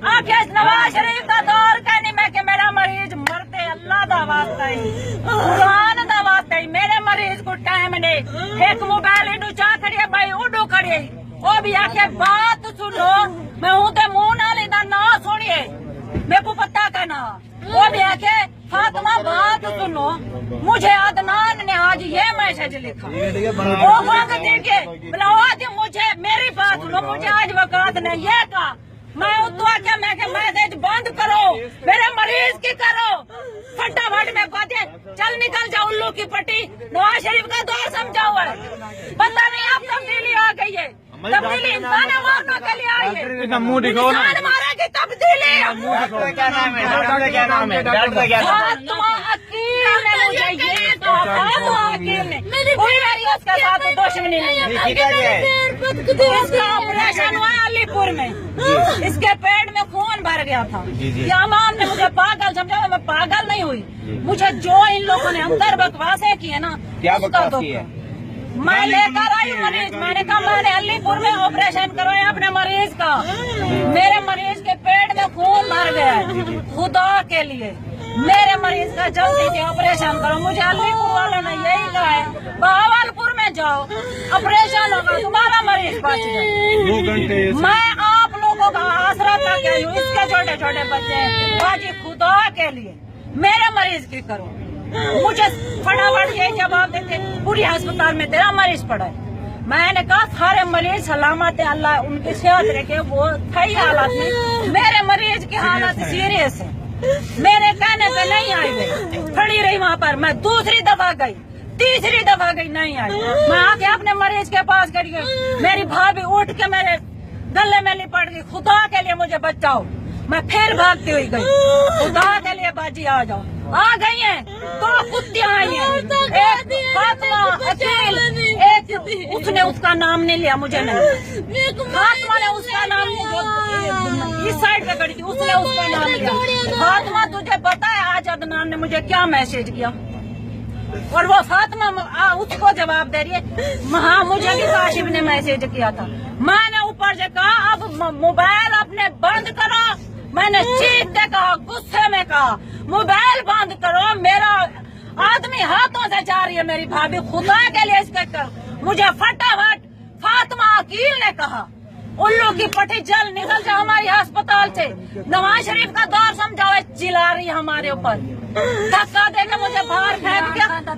نواز شریف کا دور کہنی میں کہ میرا مریض مرتے اللہ دا واسطہ ہی قرآن دا واسطہ ہی میرے مریض کو ٹائم دے ایک موبائل اڈو چاہ کھڑی بھائی اڈو کھڑی وہ بھی آکے بات سنو میں ہوں تے منہ نال دا نا سنیے میرے کو پتہ کا نا وہ بھی آکے فاطمہ بات سنو مجھے عدنان نے آج یہ میسج لکھا وہ وقت دیکھے بلاؤ مجھے میری بات سنو مجھے آج وقت نے یہ کہا میں اتوا کیا میں کہ میسج بند کرو میرے مریض کی کرو فٹافٹ میں کہتے چل نکل جاؤ الو کی پٹی نواز شریف کا دور سمجھا ہوا ہے پتہ نہیں اب تبدیلی آ گئی ہے تبدیلی انسان مارنے کے لیے آئی ہے انسان مارے کی تبدیلی فاطمہ عقیل نے مجھے یہ کہا فاطمہ عقیل نے کوئی میری اس کے ساتھ دشمنی نہیں اس کا آپریشن ہوا علی پور میں اس کے پیٹ میں خون بھر گیا تھا یہ امام نے مجھے پاگل سمجھا میں پاگل نہیں ہوئی مجھے جو ان لوگوں نے اندر بکواسیں کی ہے نا اس کا دکھ میں لے کر آئی مریض میں نے کہا میں نے علی پور میں آپریشن کروایا اپنے مریض کا میرے مریض کے پیٹ میں خون بھر گیا ہے خدا کے لیے میرے مریض کا جلدی سے آپریشن کرو مجھے علی پور والوں نے یہی کہا ہے بہاول پور میں جاؤ آپریشن ہوگا تمہارا مریض بچ جائے میں آپ لوگوں کا آسرا تک آئی ہوں اس کے چھوٹے چھوٹے بچے ہیں باجی خدا کے لیے میرے مریض کی کرو مجھے فٹافٹ یہ جواب دیتے پوری ہسپتال میں تیرا مریض پڑا ہے میں نے کہا سارے مریض سلامت ہے اللہ ان کی صحت رکھے وہ صحیح حالت میں میرے مریض کی حالت سیریس ہے میرے کہنے پہ نہیں آئی گئی کھڑی رہی وہاں پر میں دوسری دفعہ گئی تیسری دفعہ گئی نہیں آئی میں آ کے اپنے مریض کے پاس کر گئی میری بھابھی اٹھ کے میرے گلے میں لپٹ گئی خدا کے لیے مجھے بچاؤ میں پھر بھاگتی ہوئی گئی خدا کے لیے باجی آ جاؤ آ گئی ہیں دو کتیاں آئی ہیں ایک فاطمہ عقیل ایک اس نے اس کا نام نہیں لیا مجھے نہیں فاطمہ نے اس کا نام اس سائڈ پہ کھڑی تھی اس نے اس کا نام لیا فاطمہ تجھے پتا ہے آج عدنان نے مجھے کیا میسج کیا اور وہ فاطمہ اس کو جواب دے رہی ہے ہاں مجھے بھی کاشف نے میسج کیا تھا میں نے اوپر سے کہا اب موبائل اپنے بند کرو میں نے چیخ کے کہا غصے میں کہا موبائل بند کرو میرا آدمی ہاتھوں سے جا رہی ہے میری بھابھی خدا کے لیے اس کے کر مجھے فٹافٹ فاطمہ عقیل نے کہا الو کی پٹی جل نکل جا ہماری ہسپتال سے نواز شریف کا دور سمجھاؤ چلا رہی ہمارے اوپر دھکا دے کے مجھے باہر پھینک دیا